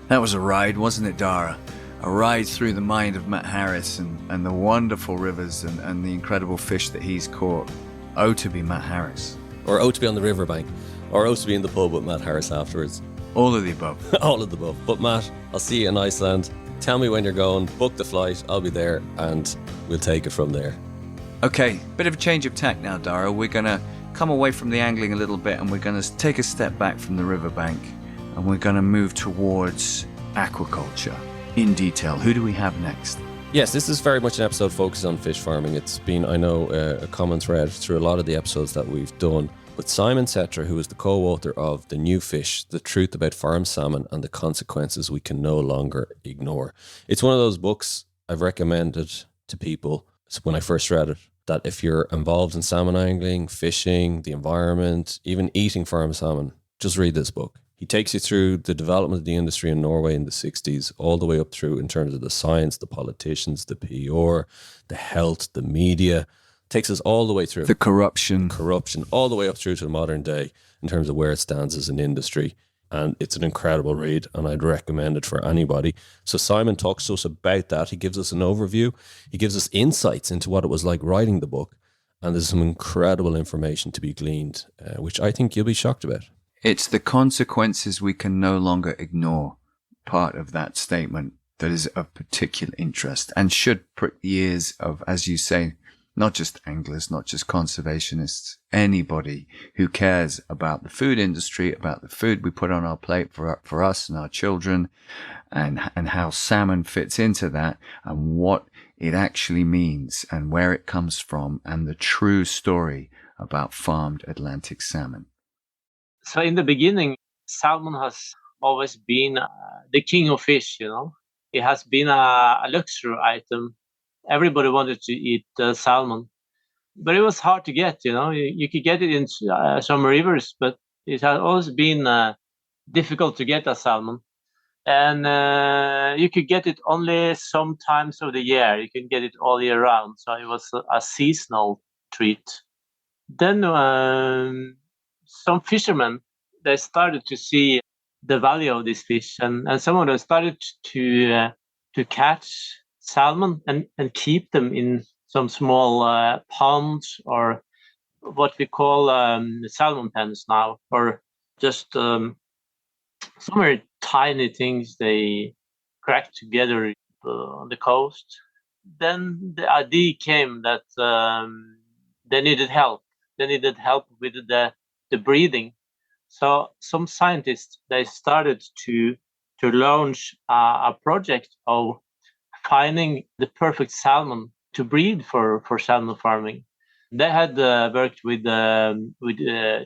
That was a ride, wasn't it, Dara? A ride through the mind of Matt Harris and the wonderful rivers and the incredible fish that he's caught. Oh, to be Matt Harris. Or to be on the riverbank. Or to be in the pub with Matt Harris afterwards. All of the above. All of the above. But Matt, I'll see you in Iceland. Tell me when you're going, book the flight, I'll be there, and we'll take it from there. Okay, bit of a change of tack now, Dara. We're going to come away from the angling a little bit and we're going to take a step back from the riverbank and we're going to move towards aquaculture in detail. Who do we have next? Yes, this is very much an episode focused on fish farming. It's been, I know, a common thread through a lot of the episodes that we've done. But Simen Saetre, who is the co-author of The New Fish, The Truth About Farmed Salmon and the Consequences We Can No Longer Ignore. It's one of those books I've recommended to people when I first read it, that if you're involved in salmon angling, fishing, the environment, even eating farmed salmon, just read this book. He takes you through the development of the industry in Norway in the 60s, all the way up through in terms of the science, the politicians, the PR, the health, the media. Takes us all the way through. The corruption, all the way up through to the modern day in terms of where it stands as an industry. And it's an incredible read, and I'd recommend it for anybody. So Simen talks to us about that. He gives us an overview. He gives us insights into what it was like writing the book. And there's some incredible information to be gleaned, which I think you'll be shocked about. It's the consequences we can no longer ignore, part of that statement that is of particular interest and should prick the ears of, as you say, not just anglers, not just conservationists, anybody who cares about the food industry, about the food we put on our plate for us and our children, and how salmon fits into that, and what it actually means and where it comes from, and the true story about farmed Atlantic salmon. So in the beginning, salmon has always been the king of fish, you know. It has been a luxury item. Everybody wanted to eat salmon. But it was hard to get, you know. You could get it in some rivers, but it has always been difficult to get a salmon. And you could get it only some times of the year. You can get it all year round. So it was a seasonal treat. Then some fishermen, they started to see the value of this fish, and some of them started to catch salmon and keep them in some small ponds, or what we call salmon pens now, or just some very tiny things they cracked together on the coast. Then the idea came that they needed help. They needed help with the breeding. So some scientists, they started to launch a project of finding the perfect salmon to breed for salmon farming. They had worked with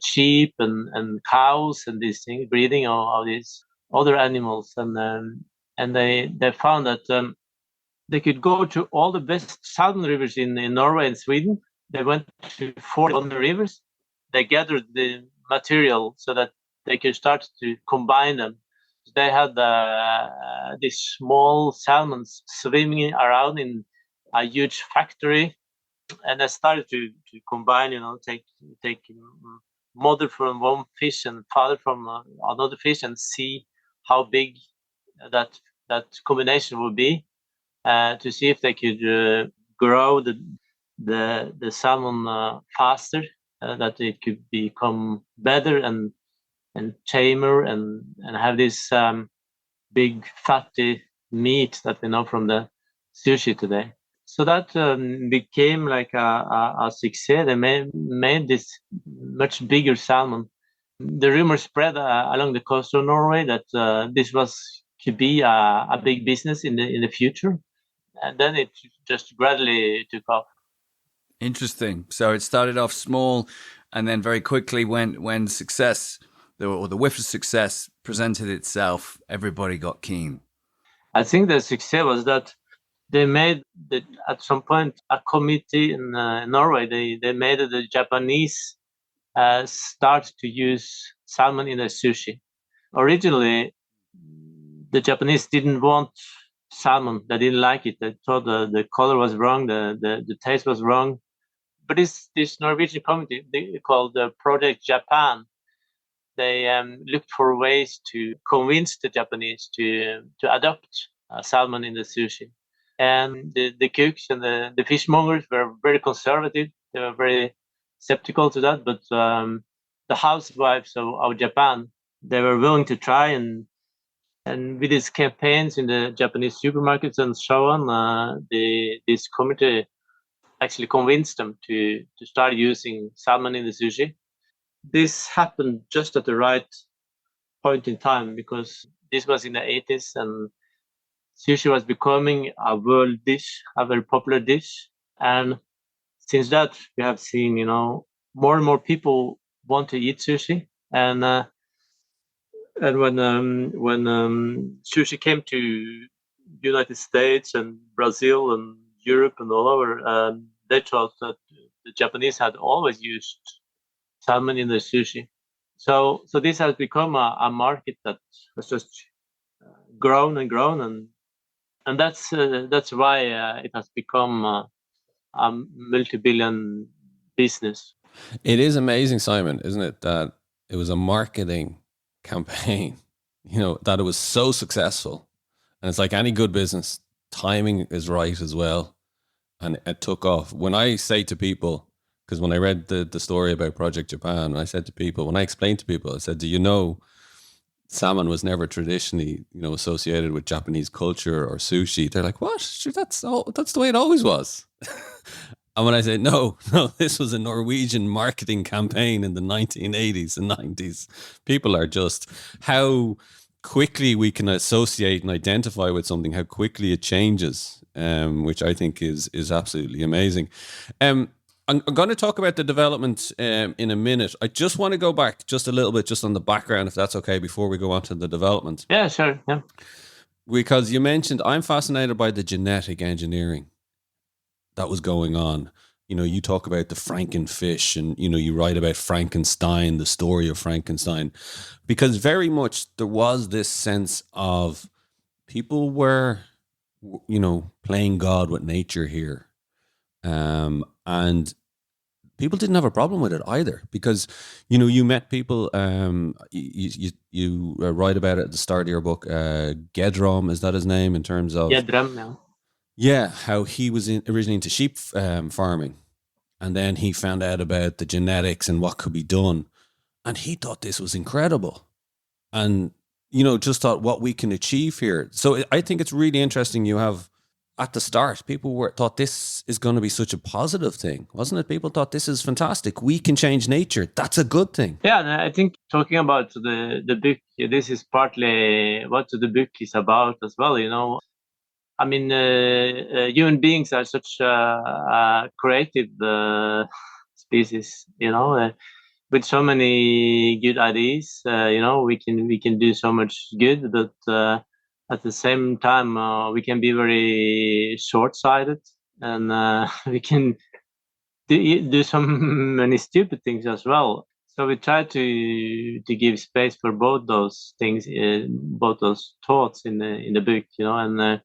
sheep and cows and these things, breeding of these other animals, and they found that they could go to all the best salmon rivers in Norway and Sweden. They went to 40 other rivers. They gathered the material so that they could start to combine them. They had these small salmons swimming around in a huge factory, and they started to combine, you know, take mother from one fish and father from another fish, and see how big that combination would be, to see if they could grow the salmon faster, that it could become better and tamer and have this big fatty meat that we know from the sushi today. So that became like a success. They made this much bigger salmon. The rumor spread along the coast of Norway that this could be a big business in the future, and then it just gradually took off. Interesting. So it started off small, and then very quickly, when success, or the whiff of success presented itself, everybody got keen. I think the success was that they made at some point a committee in Norway. They made the Japanese start to use salmon in their sushi. Originally, the Japanese didn't want salmon. They didn't like it. They thought the color was wrong, the taste was wrong. But this Norwegian committee, they called the Project Japan, they looked for ways to convince the Japanese to adopt salmon in the sushi. And the cooks and the fishmongers were very conservative. They were very skeptical to that. But the housewives of Japan, they were willing to try. And with these campaigns in the Japanese supermarkets and so on, this committee actually convinced them to start using salmon in the sushi. This happened just at the right point in time because this was in the 80s and sushi was becoming a world dish, a very popular dish. And since that, we have seen, more and more people want to eat sushi. And when sushi came to United States and Brazil and Europe and all over, they thought that the Japanese had always used salmon in the sushi. So this has become a market that has just grown and grown, and that's why it has become a multi-billion business. It is amazing, Simen, isn't it, that it was a marketing campaign, that it was so successful. And it's like any good business, timing is right as well. And it took off. When I say to people, because when I read the story about Project Japan, I said to people, when I explained to people, I said, do you know salmon was never traditionally, associated with Japanese culture or sushi? They're like, what? Sure, that's the way it always was. And when I say, no, this was a Norwegian marketing campaign in the 1980s and 90s. People are just, how quickly we can associate and identify with something, how quickly it changes, which I think is absolutely amazing. I'm going to talk about the development in a minute. I just want to go back just a little bit, just on the background, if that's okay, before we go on to the development. Yeah, sure. Yeah. Because you mentioned, I'm fascinated by the genetic engineering that was going on. You talk about the Frankenfish and, you write about Frankenstein, the story of Frankenstein, because very much there was this sense of people were, playing God with nature here. And people didn't have a problem with it either, because, you met people, you write about it at the start of your book, Gedrom, is that his name, in terms of... Gedrom, yeah. Yeah, how he was originally into sheep farming, and then he found out about the genetics and what could be done, and he thought this was incredible, and just thought what we can achieve here. So I think it's really interesting. You have, at the start, people thought this is going to be such a positive thing, wasn't it? People thought this is fantastic. We can change nature. That's a good thing. Yeah, and I think talking about the book, this is partly what the book is about as well. I mean, human beings are such a creative species, with so many good ideas. We can do so much good, but at the same time, we can be very short-sighted, and we can do so many stupid things as well. So we try to give space for both those things, both those thoughts in the book, and.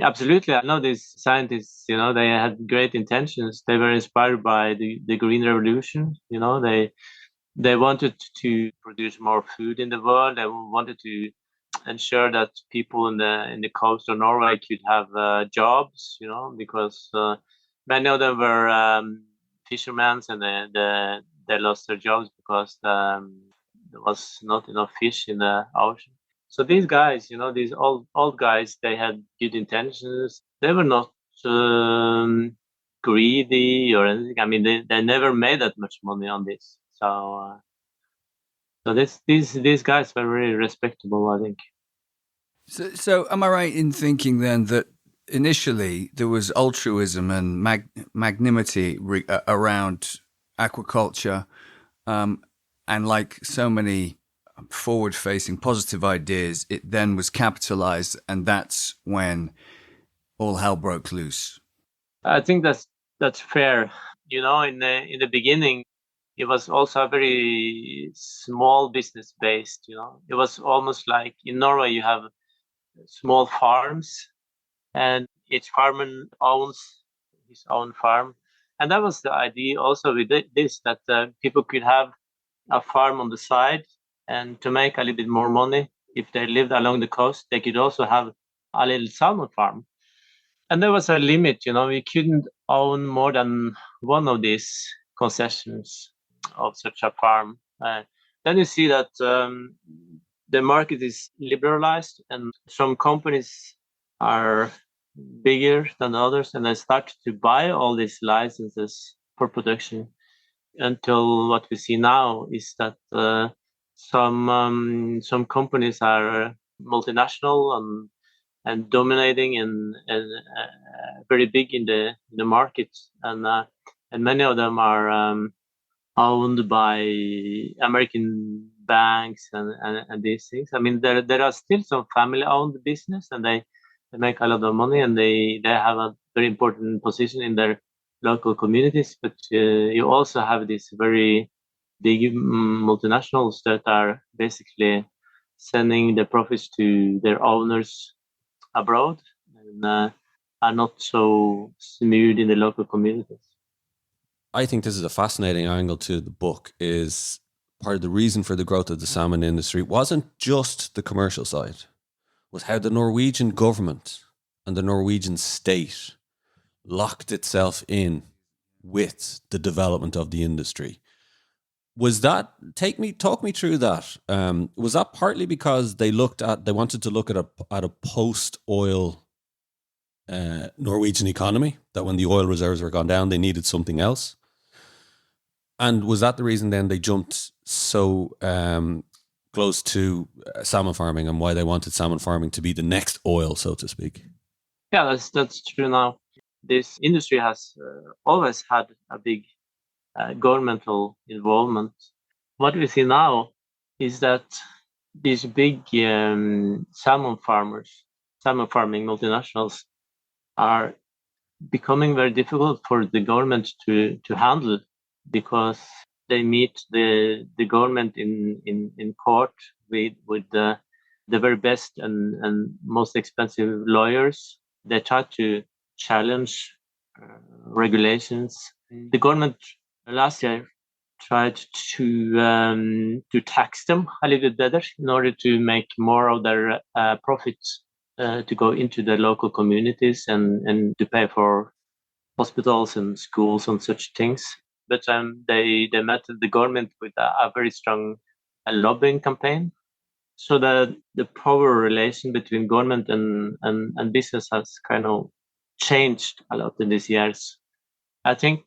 Absolutely. I know these scientists, they had great intentions. They were inspired by the Green Revolution. They wanted to produce more food in the world. They wanted to ensure that people in the coast of Norway could have jobs, because many of them were fishermen, and they lost their jobs because there was not enough fish in the ocean. So these guys, these old guys, they had good intentions. They were not greedy or anything. I mean, they never made that much money on this. So these guys were very respectable, I think. So am I right in thinking then that initially there was altruism and magnanimity around aquaculture, and like so many forward-facing positive ideas, it then was capitalized, and that's when all hell broke loose? I think that's fair. In the beginning, it was also a very small business based. It was almost like in Norway you have small farms, and each farmer owns his own farm, and that was the idea also with this, that people could have a farm on the side And to make a little bit more money, if they lived along the coast, they could also have a little salmon farm. And there was a limit, you couldn't own more than one of these concessions of such a farm. Then you see that the market is liberalized and some companies are bigger than others, and they start to buy all these licenses for production, until what we see now is that some companies are multinational and dominating and very big in the market, and many of them are owned by American banks and these things. I mean, there are still some family-owned business, and they make a lot of money, and they have a very important position in their local communities. But you also have these very big multinationals that are basically sending the profits to their owners abroad and are not so smooth in the local communities. I think this is a fascinating angle to the book. Is part of the reason for the growth of the salmon industry wasn't just the commercial side, was how the Norwegian government and the Norwegian state locked itself in with the development of the industry. Was that talk me through that? Was that partly because they wanted to look at a post oil Norwegian economy, that when the oil reserves were gone down, they needed something else? And was that the reason then they jumped so close to salmon farming, and why they wanted salmon farming to be the next oil, so to speak? Yeah, that's true now. This industry has always had a big governmental involvement. What we see now is that these big salmon farming multinationals are becoming very difficult for the government to handle, because they meet the government in court with the very best and most expensive lawyers. They try to challenge regulations. The government last year tried to tax them a little bit better in order to make more of their profits to go into the local communities and to pay for hospitals and schools and such things. But they met the government with a very strong lobbying campaign. So the power relation between government and business has kind of changed a lot in these years. I think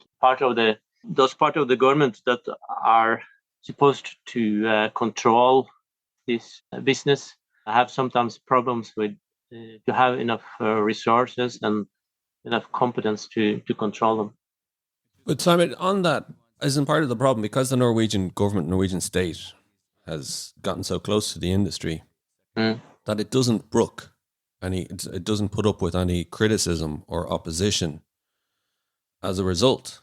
those part of the government that are supposed to control this business have sometimes problems with to have enough resources and enough competence to control them. But Simon, on that, isn't part of the problem because the Norwegian government, Norwegian state, has gotten so close to the industry that it doesn't brook it doesn't put up with any criticism or opposition as a result.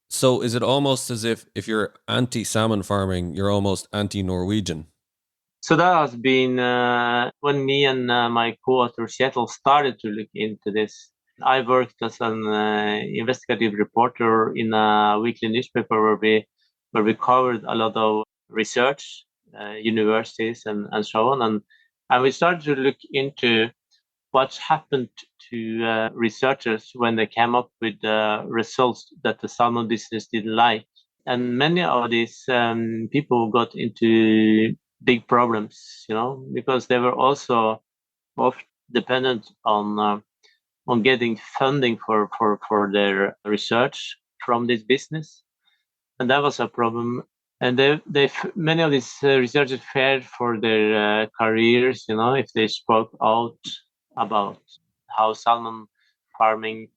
So is it almost as if you're anti-salmon farming, you're almost anti-Norwegian? So that has been when me and my co-author Kjetil started to look into this. I worked as an investigative reporter in a weekly newspaper where we covered a lot of research, universities and so on, and we started to look into what's happened to researchers when they came up with results that the salmon business didn't like. And many of these people got into big problems, because they were also often dependent on getting funding for their research from this business, and that was a problem. And many of these researchers feared for their careers, if they spoke out about how salmon farming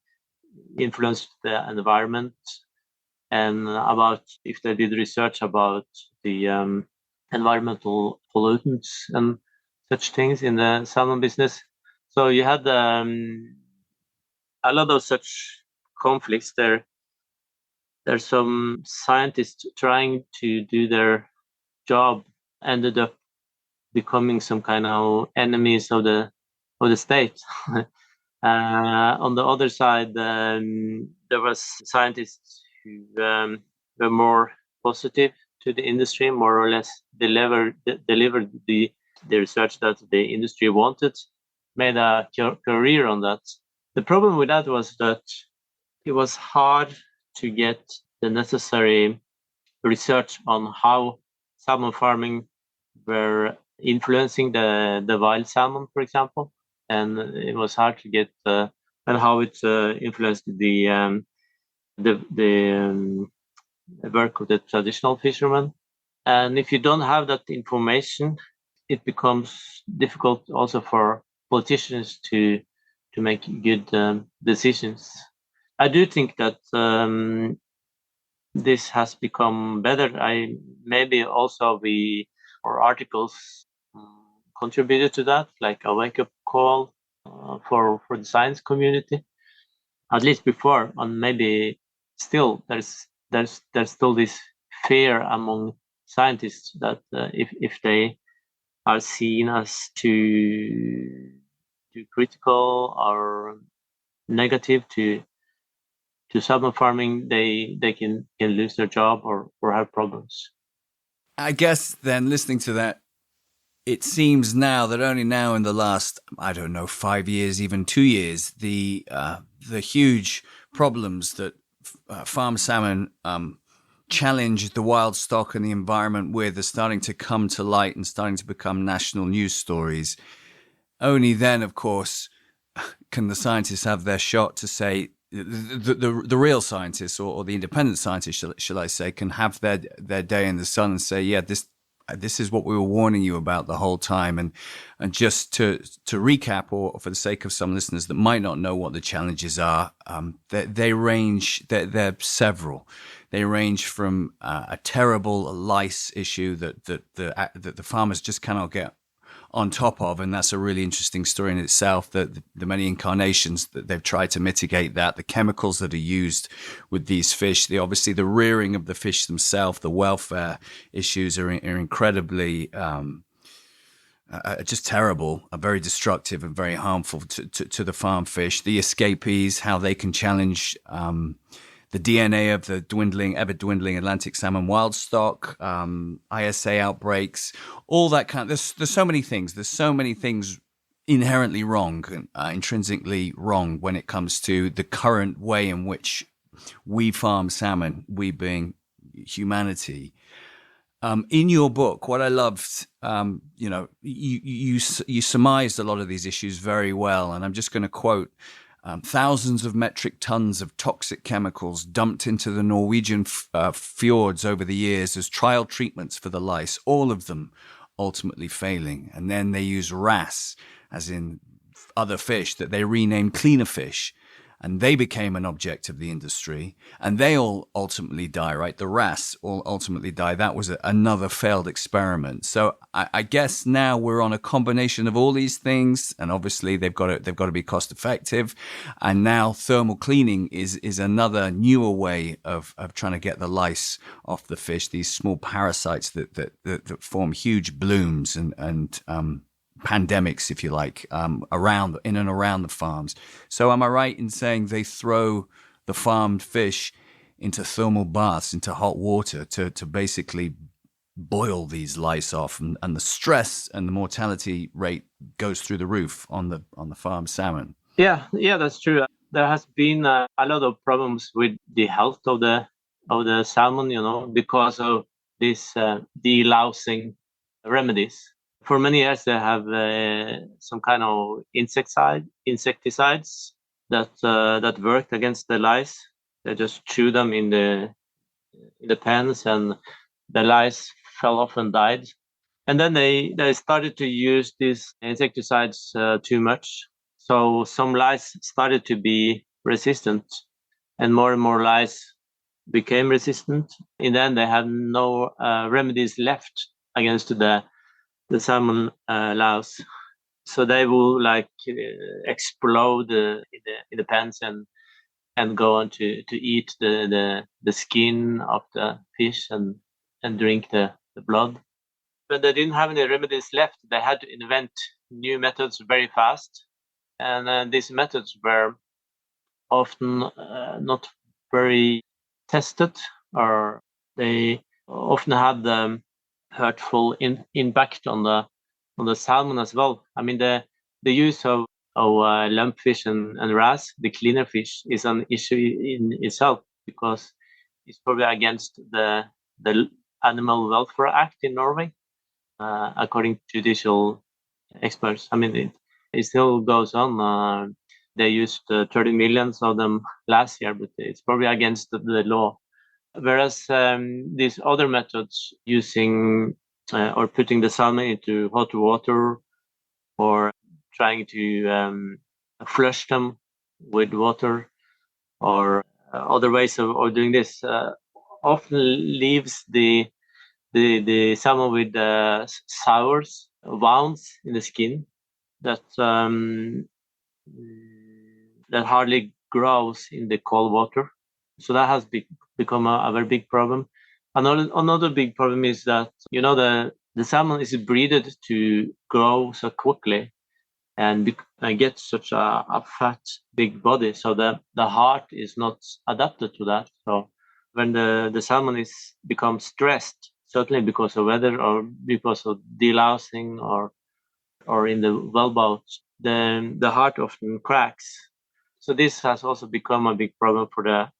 influenced the environment, and about if they did research about the environmental pollutants and such things in the salmon business. So you had a lot of such conflicts there. There's some scientists trying to do their job ended up becoming some kind of enemies of the state. On the other side, there was scientists who were more positive to the industry, more or less delivered the research that the industry wanted, made a career on that. The problem with that was that it was hard to get the necessary research on how salmon farming were influencing the wild salmon, for example, and it was hard to get and how it influenced the work of the traditional fishermen. And if you don't have that information, it becomes difficult also for politicians to make good decisions. I do think that this has become better. Maybe also our articles contributed to that, like a wake-up call for the science community, at least before. And maybe still there's still this fear among scientists that if they are seen as too critical or negative to salmon farming, they can lose their job or have problems. I guess then, listening to that, it seems now that only now in the last, I don't know, 5 years, even 2 years, the huge problems that farm salmon challenge the wild stock and the environment with are starting to come to light and starting to become national news stories. Only then, of course, can the scientists have their shot to say, the real scientists or the independent scientists, shall I say, can have their day in the sun and say, yeah, this is what we were warning you about the whole time. And just to recap, or for the sake of some listeners that might not know what the challenges are, they're several. They range from a terrible lice issue that the farmers just cannot get on top of, and that's a really interesting story in itself, that the many incarnations that they've tried to mitigate that, the chemicals that are used with these fish, obviously the rearing of the fish themselves, the welfare issues are incredibly just terrible, are very destructive and very harmful to the farm fish. The escapees, how they can challenge the DNA of the ever dwindling Atlantic salmon wild stock, ISA outbreaks, all that kind of, there's so many things. There's so many things inherently wrong, intrinsically wrong when it comes to the current way in which we farm salmon, we being humanity. In your book, what I loved, you surmised a lot of these issues very well, and I'm just going to quote. Thousands of metric tons of toxic chemicals dumped into the Norwegian fjords over the years as trial treatments for the lice, all of them ultimately failing. And then they use wrasse, as in other fish, that they renamed cleaner fish. And they became an object of the industry, and they all ultimately die, right? The wrasse all ultimately die. That was another failed experiment. So I guess now we're on a combination of all these things, and obviously they've got to be cost effective. And now thermal cleaning is another newer way of trying to get the lice off the fish. These small parasites that form huge blooms and pandemics, if you like, in and around the farms. So am I right in saying they throw the farmed fish into thermal baths, into hot water to basically boil these lice off, and the stress and the mortality rate goes through the roof on the farmed salmon? Yeah, that's true. There has been a lot of problems with the health of the salmon, because of these delousing remedies. For many years, they have some kind of insecticides that worked against the lice. They just chew them in the pens, and the lice fell off and died. And then they started to use these insecticides too much. So some lice started to be resistant, and more lice became resistant. In the end, they had no remedies left against the salmon louse. So they will explode in the pens and go on to eat the skin of the fish and drink the blood. When they didn't have any remedies left, they had to invent new methods very fast. And these methods were often not very tested, or they often had hurtful impact on the salmon as well. I mean, the use of lumpfish and wrasse, the cleaner fish, is an issue in itself, because it's probably against the Animal Welfare Act in Norway, according to judicial experts. I mean, it still goes on. They used 30 millions of them last year, but it's probably against the law. Whereas these other methods, using or putting the salmon into hot water, or trying to flush them with water, or other ways of doing this, often leaves the salmon with sour wounds in the skin that that hardly grows in the cold water. So that has become a very big problem. Another big problem is that, the salmon is breeded to grow so quickly and get such a fat, big body. So the heart is not adapted to that. So when the salmon becomes stressed, certainly because of weather or because of delousing or in the wellboat, then the heart often cracks. So this has also become a big problem for the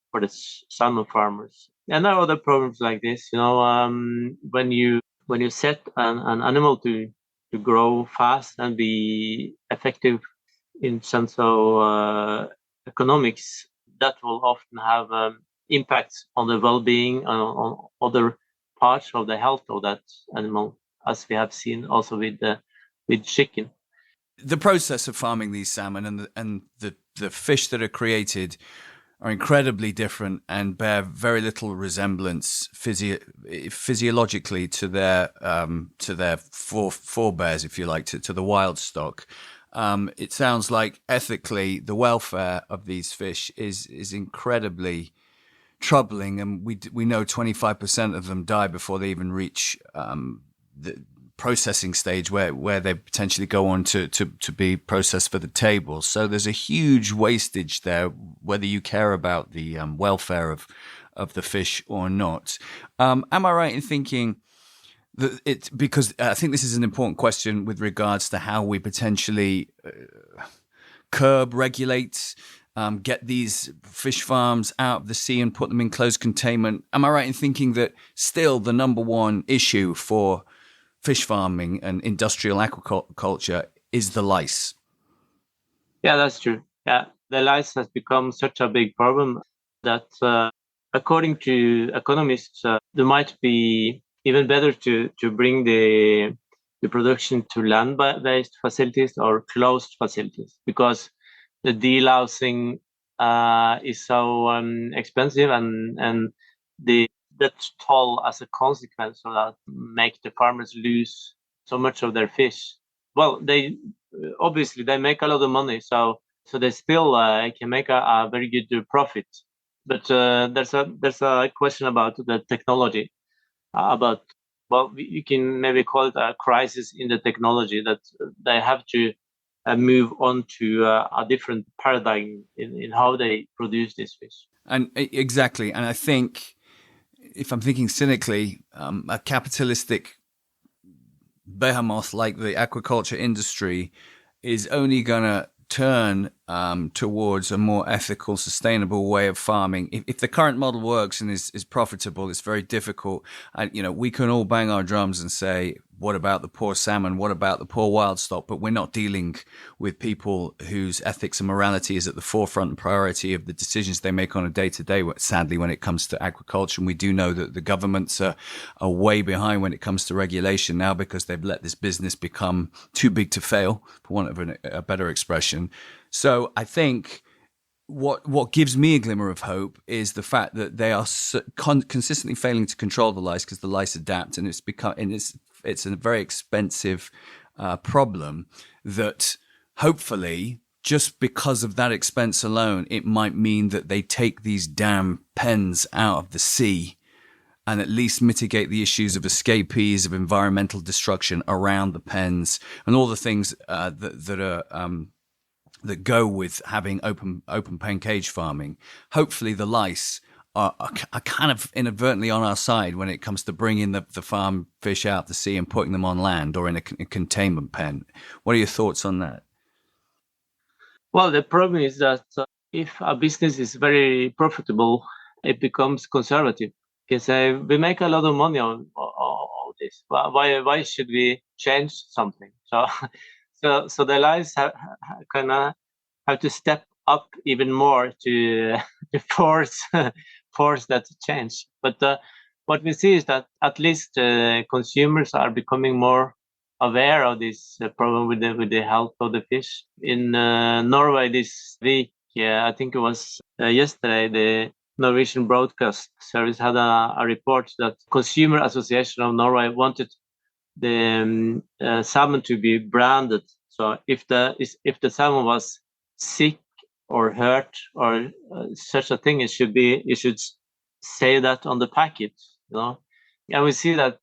salmon farmers. And there are other problems like this. When you set an animal to grow fast and be effective in sense of economics, that will often have impacts on the well-being, on other parts of the health of that animal, as we have seen also with chicken. The process of farming these salmon and the fish that are created are incredibly different and bear very little resemblance physiologically to their forebears, if you like, to the wild stock. It sounds like ethically the welfare of these fish is incredibly troubling, and we know 25% of them die before they even reach the processing stage where they potentially go on to be processed for the table. So there's a huge wastage there, whether you care about the welfare of the fish or not. Am I right in thinking that because I think this is an important question with regards to how we potentially curb, regulate, get these fish farms out of the sea and put them in closed containment. Am I right in thinking that still the number one issue for fish farming and industrial aquaculture is the lice? Yeah, that's true. Yeah, the lice has become such a big problem that, according to economists, there might be even better to bring the production to land-based facilities or closed facilities, because the delousing is so expensive, and that toll as a consequence of that make the farmers lose so much of their fish. Well, they obviously they make a lot of money, so they still can make a very good profit. But there's a question about the technology, about, well, you can maybe call it a crisis in the technology, that they have to move on to a different paradigm in how they produce this fish. And exactly, and I think, if I'm thinking cynically, a capitalistic behemoth like the aquaculture industry is only going to turn towards a more ethical, sustainable way of farming. If the current model works and is profitable, it's very difficult. We can all bang our drums and say, what about the poor salmon? What about the poor wild stock? But we're not dealing with people whose ethics and morality is at the forefront and priority of the decisions they make on a day-to-day, sadly, when it comes to aquaculture. And we do know that the governments are way behind when it comes to regulation now, because they've let this business become too big to fail, for want of a better expression. So I think what gives me a glimmer of hope is the fact that they are consistently failing to control the lice, because the lice adapt, and it's a very expensive problem that hopefully, just because of that expense alone, it might mean that they take these damn pens out of the sea and at least mitigate the issues of escapees, of environmental destruction around the pens, and all the things that go with having open pen cage farming. Hopefully the lice are kind of inadvertently on our side when it comes to bringing the farm fish out the sea and putting them on land or in a containment pen. What are your thoughts on that? Well, the problem is that if a business is very profitable, it becomes conservative. You say we make a lot of money on this. Why should we change something? So, so the lives kind of have to step up even more to force force that change. But what we see is that at least consumers are becoming more aware of this problem with the health of the fish. In Norway this week, yeah, I think it was yesterday, the Norwegian Broadcast Service had a report that Consumer Association of Norway wanted the salmon to be branded. So if the salmon was sick or hurt or such a thing, it should say that on the packet, you know. And we see that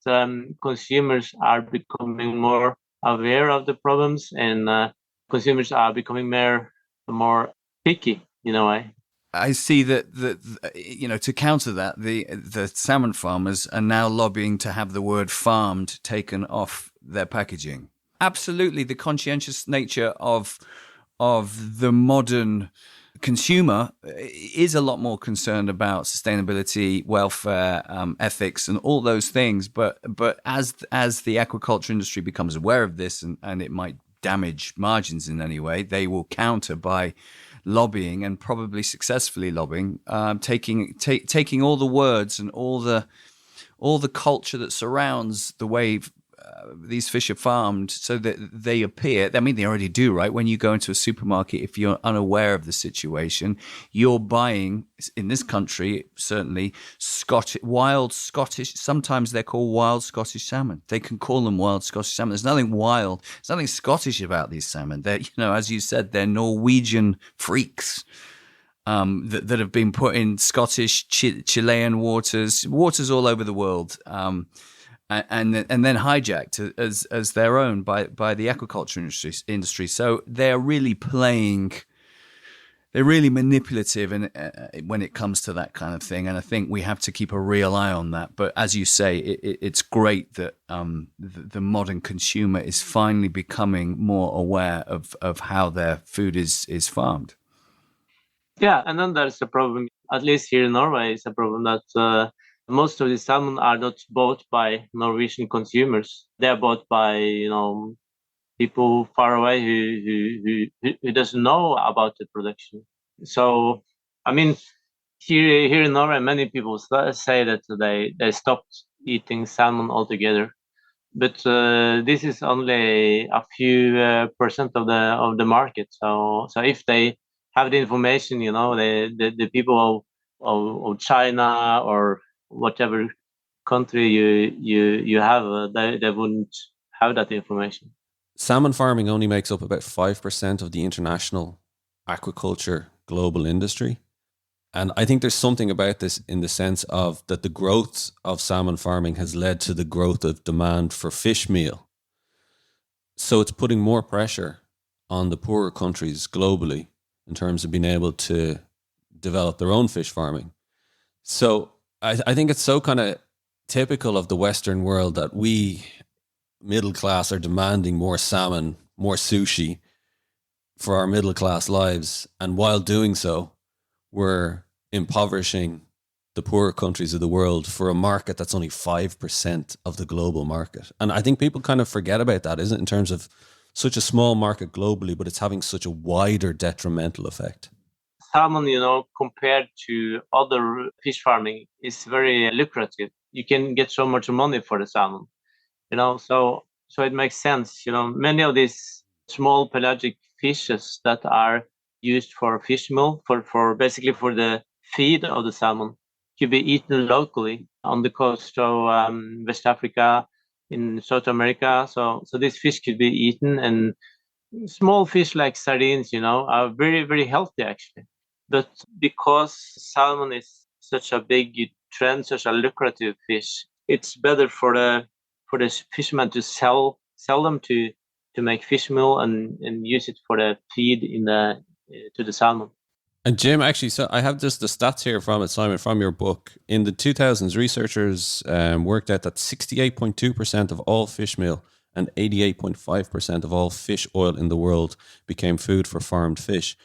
consumers are becoming more aware of the problems, and consumers are becoming more picky in a way. I see that to counter that, the salmon farmers are now lobbying to have the word farmed taken off their packaging. Absolutely, the conscientious nature of the modern consumer is a lot more concerned about sustainability, welfare, ethics, and all those things. But as the aquaculture industry becomes aware of this and it might damage margins in any way, they will counter by lobbying, and probably successfully lobbying, taking all the words and all the culture that surrounds the way these fish are farmed, so that they appear. I mean, they already do, right? When you go into a supermarket, if you're unaware of the situation, you're buying, in this country certainly, wild Scottish. Sometimes they're called wild Scottish salmon. They can call them wild Scottish salmon. There's nothing wild. There's nothing Scottish about these salmon. They're, as you said, they're Norwegian freaks. That have been put in Scottish, Chilean waters all over the world, and then hijacked as their own by the aquaculture industry. So they're really manipulative when it comes to that kind of thing. And I think we have to keep a real eye on that. But as you say, it's great that the modern consumer is finally becoming more aware of how their food is farmed. Yeah, and then there's a problem, at least here in Norway, it's a problem that most of the salmon are not bought by Norwegian consumers. They are bought by, people far away who doesn't know about the production. So, I mean, here in Norway, many people say that they stopped eating salmon altogether. But this is only a few percent of the market. So if they have the information, the people of China or whatever country you have, they wouldn't have that information. Salmon farming only makes up about 5% of the international aquaculture global industry. And I think there's something about this in the sense of that the growth of salmon farming has led to the growth of demand for fish meal. So it's putting more pressure on the poorer countries globally in terms of being able to develop their own fish farming. So I think it's so kind of typical of the Western world that we, middle class, are demanding more salmon, more sushi for our middle class lives. And while doing so, we're impoverishing the poorer countries of the world for a market that's only 5% of the global market. And I think people kind of forget about that, isn't it, in terms of such a small market globally, but it's having such a wider detrimental effect. Salmon, compared to other fish farming, is very lucrative. You can get so much money for the salmon, so it makes sense. Many of these small pelagic fishes that are used for fish meal, for basically for the feed of the salmon, could be eaten locally on the coast of West Africa, in South America. So this fish could be eaten, and small fish like sardines, are very, very healthy actually. But because salmon is such a big trend, such a lucrative fish, it's better for the fishermen to sell them to make fish meal and use it for the feed to the salmon. And Jim, actually, so I have just the stats here from it, Simon, from your book. In the 2000s, researchers worked out that 68.2% of all fish meal and 88.5% of all fish oil in the world became food for farmed fish.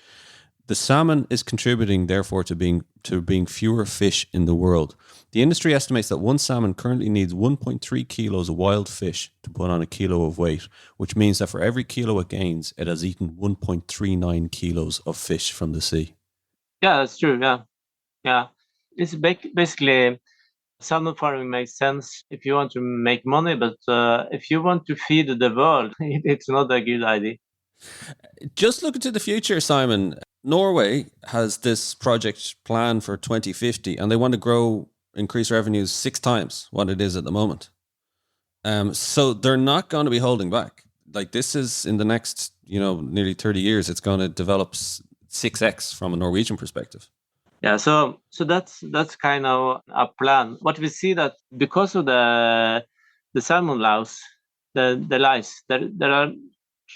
The salmon is contributing, therefore, to being fewer fish in the world. The industry estimates that one salmon currently needs 1.3 kilos of wild fish to put on a kilo of weight, which means that for every kilo it gains, it has eaten 1.39 kilos of fish from the sea. Yeah, that's true. Yeah, yeah. It's basically salmon farming makes sense if you want to make money, but if you want to feed the world, it's not a good idea. Just looking to the future, Simon, Norway has this project plan for 2050 and they want to increase revenues 6 times what it is at the moment. So they're not going to be holding back. Like this is in the next, nearly 30 years, it's going to develop 6x from a Norwegian perspective. Yeah, so that's kind of a plan. What we see that because of the salmon louse, the lice, there are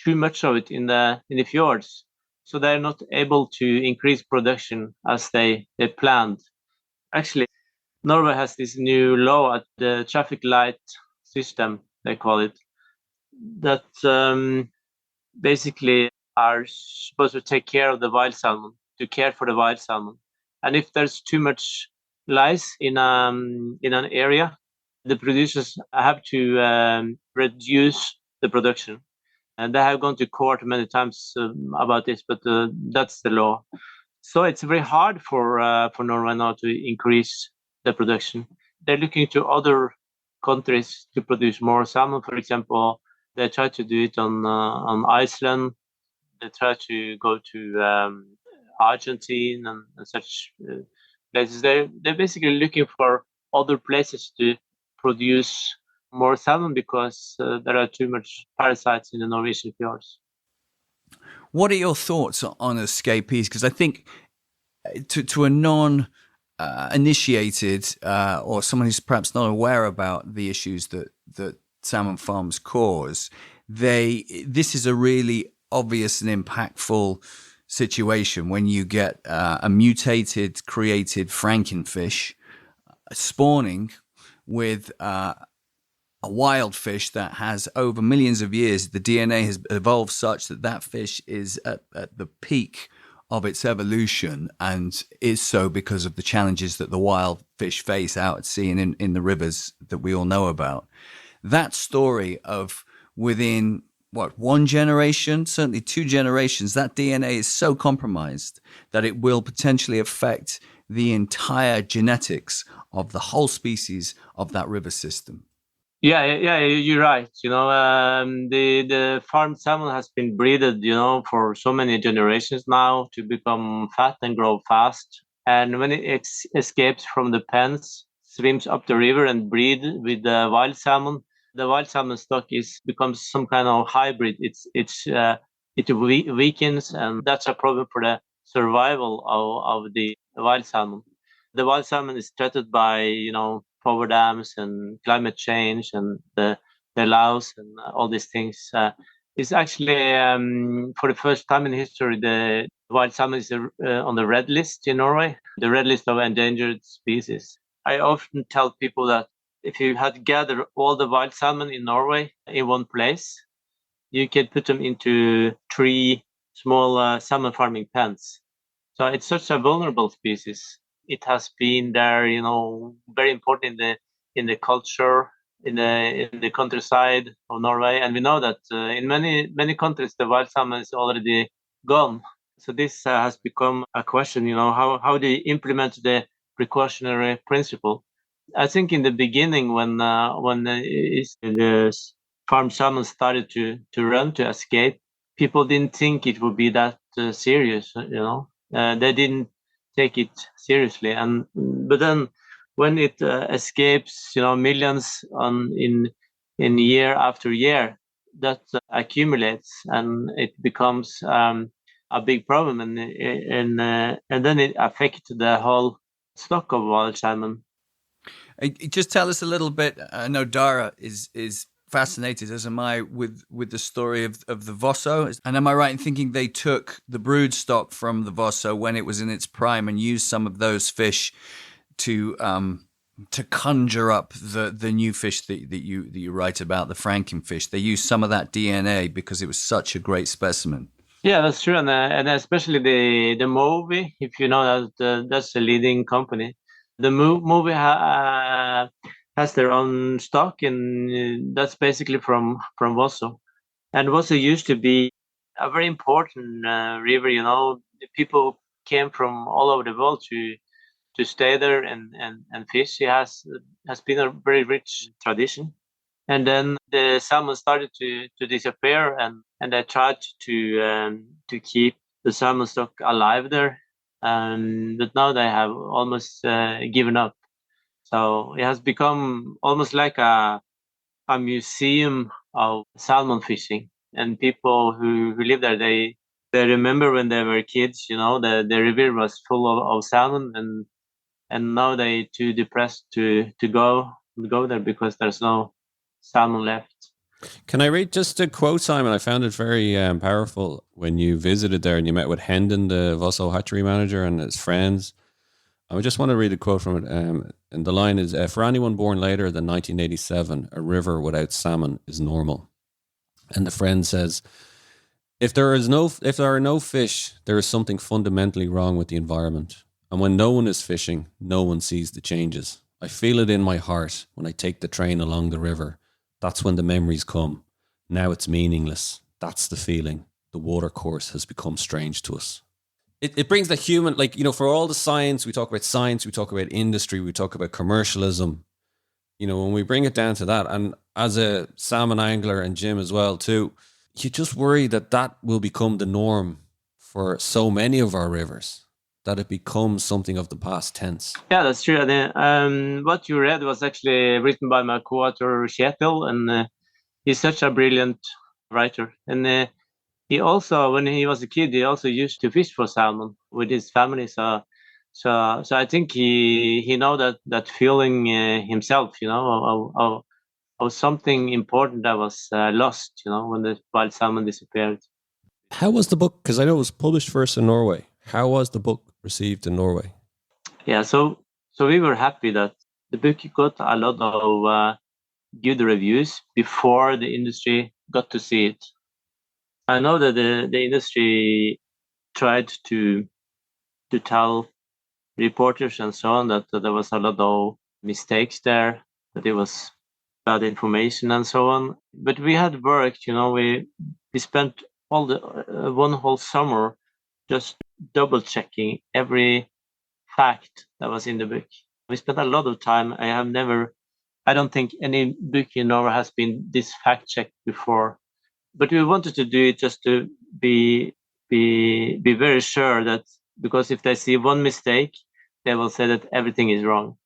too much of it in the fjords, so they're not able to increase production as they planned. Actually, Norway has this new law at the traffic light system, they call it, that basically are supposed to take care of the wild salmon, to care for the wild salmon. And if there's too much lice in an area, the producers have to reduce the production. And they have gone to court many times about this, but that's the law. So it's very hard for Norway now to increase the production. They're looking to other countries to produce more salmon. For example, they try to do it on Iceland. They try to go to Argentina and such places. They're basically looking for other places to produce more salmon because there are too much parasites in the Norwegian fjords. What are your thoughts on escapees? Because I think to a non-initiated or someone who's perhaps not aware about the issues that salmon farms cause, this is a really obvious and impactful situation when you get a mutated, created frankenfish spawning with a wild fish that has over millions of years. The DNA has evolved such that fish is at the peak of its evolution, and is so because of the challenges that the wild fish face out at sea and in the rivers that we all know about. That story of within one generation, certainly 2 generations, that DNA is so compromised that it will potentially affect the entire genetics of the whole species of that river system. Yeah, you're right. The farmed salmon has been breeded, for so many generations now to become fat and grow fast. And when it escapes from the pens, swims up the river and breed with the wild salmon, the wild salmon stock becomes some kind of hybrid. It weakens, and that's a problem for the survival of the wild salmon. The wild salmon is threatened by power dams and climate change and the louse and all these things. It's actually for the first time in history the wild salmon is on the red list in Norway, the red list of endangered species. I often tell people that if you had gathered all the wild salmon in Norway in one place, you could put them into 3 small salmon farming pens. So it's such a vulnerable species. It has been there, very important in the culture, in the countryside of Norway, and we know that in many countries the wild salmon is already gone. So this has become a question. How do you implement the precautionary principle? I think in the beginning, when the farmed salmon started to run, to escape, people didn't think it would be that serious. They didn't take it seriously, but then when it escapes, millions in year after year, that accumulates and it becomes a big problem, and then it affects the whole stock of wild salmon. Just tell us a little bit. I know Daire is fascinated, as am I, with the story of the Vosso. And am I right in thinking they took the brood stock from the Vosso when it was in its prime and used some of those fish to conjure up the new fish that you write about, the Frankenfish? They used some of that DNA because it was such a great specimen. Yeah, that's true, and especially the movie. If you know that that's the leading company. The movie has their own stock, and that's basically from Vosso. And Vosso used to be a very important river. You know, the people came from all over the world to stay there and fish. It has been a very rich tradition. And then the salmon started to disappear, and they tried to keep the salmon stock alive there. But now they have almost given up. So it has become almost like a museum of salmon fishing. And people who live there, they remember when they were kids. You know, the river was full of salmon, and now they too depressed to go there because there's no salmon left. Can I read just a quote, Simon? I found it very powerful when you visited there and you met with Hendon, the Vosso hatchery manager, and his friends. I just want to read a quote from it. And the line is, for anyone born later than 1987, a river without salmon is normal. And the friend says, if there are no fish, there is something fundamentally wrong with the environment. And when no one is fishing, no one sees the changes. I feel it in my heart when I take the train along the river. That's when the memories come. Now it's meaningless. That's the feeling. The water course has become strange to us. It brings the human, like, you know, for all the science, we talk about industry, we talk about commercialism. You know, when we bring it down to that, and as a salmon angler, and Jim as well too, you just worry that will become the norm for so many of our rivers, that it becomes something of the past tense. Yeah, that's true. What you read was actually written by my co-author Kjetil, and he's such a brilliant writer. And he also, when he was a kid, he also used to fish for salmon with his family. So I think he know that feeling himself, you know, of something important that was lost, you know, when the wild salmon disappeared. How was the book? Because I know it was published first in Norway. How was the book received in Norway? Yeah, so we were happy that the book got a lot of good reviews before the industry got to see it. I know that the industry tried to tell reporters and so on that there was a lot of mistakes there, that it was bad information and so on. But we had worked, you know, we spent all the one whole summer just double checking every fact that was in the book. We spent a lot of time. I don't think any book in Norway has been this fact checked before. But we wanted to do it just to be very sure that, because if they see one mistake, they will say that everything is wrong.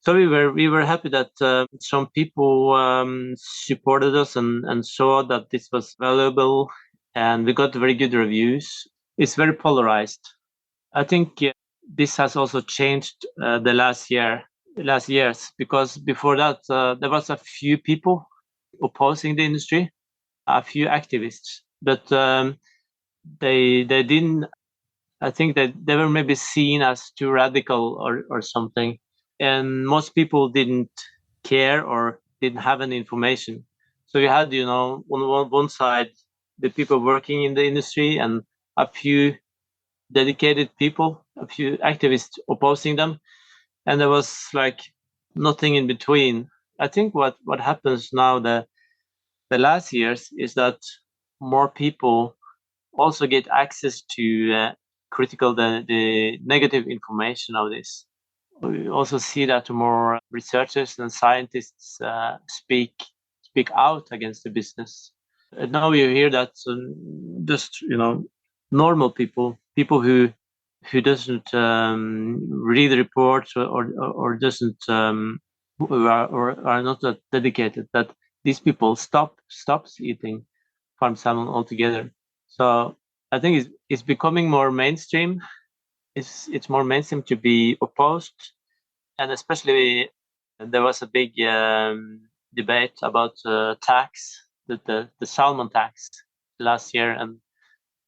So we were happy that some people supported us and saw that this was valuable, and we got very good reviews. It's very polarized. I think this has also changed the last years, because before that there was a few people opposing the industry, a few activists, but they didn't. I think that they were maybe seen as too radical or something, and most people didn't care or didn't have any information. So you had, you know, on one side the people working in the industry and a few dedicated people, a few activists opposing them, and there was like nothing in between. I think what happens now the last years is that more people also get access to critical the negative information of this. We also see that more researchers and scientists speak out against the business. And now you hear that just, you know, normal people who doesn't read the reports or doesn't who are not that dedicated, that these people stops eating farm salmon altogether. So I think it's becoming more mainstream. It's more mainstream to be opposed, and especially there was a big debate about tax, the salmon tax last year, and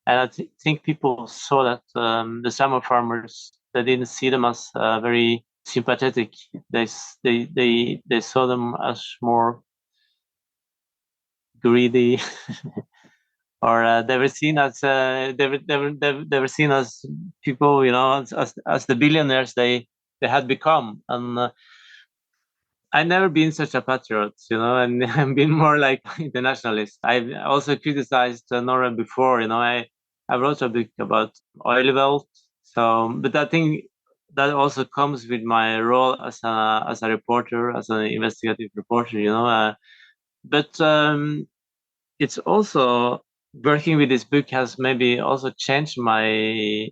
I think people saw that the salmon farmers, they didn't see them as very sympathetic. They saw them as more greedy, or they were seen as they were seen as people, as the billionaires they had become. And I've never been such a patriot, and I've been more like internationalist. I've also criticized Norway before. I wrote a book about oil wealth. So, but I think that also comes with my role as a reporter, as an investigative reporter. But it's also working with this book has maybe also changed my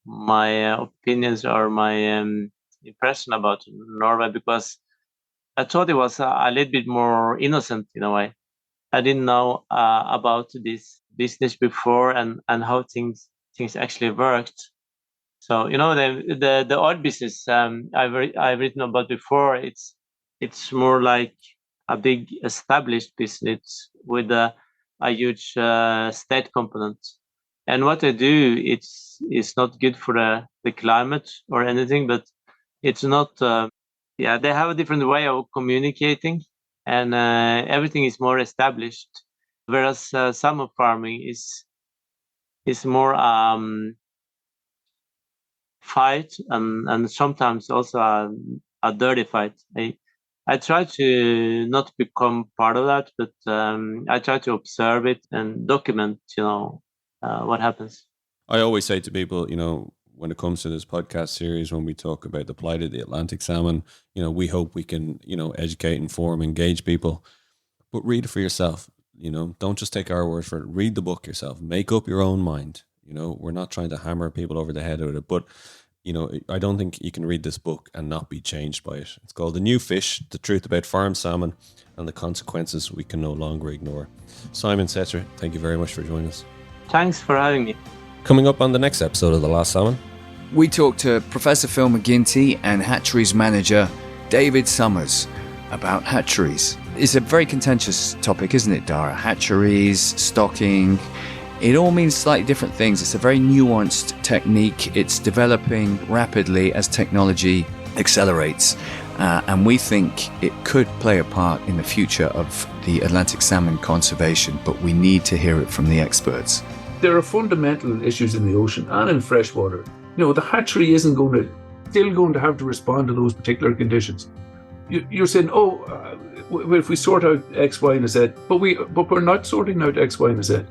opinions or my impression about Norway, because I thought it was a little bit more innocent in a way. I didn't know about this business before and how things actually worked. So the oil business I've written about before. It's more like a big established business with a huge state component. And what they do, it's not good for the climate or anything, but it's not. They have a different way of communicating, and everything is more established. Whereas salmon farming is more fight and sometimes also a dirty fight. I try to not become part of that, but I try to observe it and document, what happens. I always say to people, when it comes to this podcast series, when we talk about the plight of the Atlantic salmon, we hope we can, educate, inform, engage people, but read it for yourself. Don't just take our word for it. Read the book yourself. Make up your own mind. We're not trying to hammer people over the head with it, but I don't think you can read this book and not be changed by it. It's called The New Fish, The Truth About Farmed Salmon and the Consequences We Can No Longer Ignore. Simen Saetre, thank you very much for joining us. Thanks for having me. Coming up on the next episode of The Last Salmon, we talked to Professor Phil McGinty and hatcheries manager David Summers about hatcheries. It's a very contentious topic, isn't it, Dara? Hatcheries, stocking, it all means slightly different things. It's a very nuanced technique. It's developing rapidly as technology accelerates. And we think it could play a part in the future of the Atlantic salmon conservation, but we need to hear it from the experts. There are fundamental issues in the ocean and in freshwater. The hatchery isn't still going to have to respond to those particular conditions. You're saying, if we sort out X, Y, and Z, but we're not sorting out X, Y, and Z.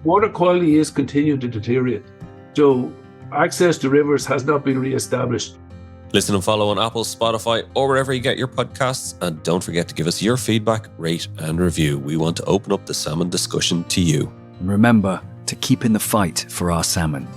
Water quality is continuing to deteriorate. So access to rivers has not been re-established. Listen and follow on Apple, Spotify, or wherever you get your podcasts. And don't forget to give us your feedback, rate, and review. We want to open up the salmon discussion to you. Remember to keep in the fight for our salmon.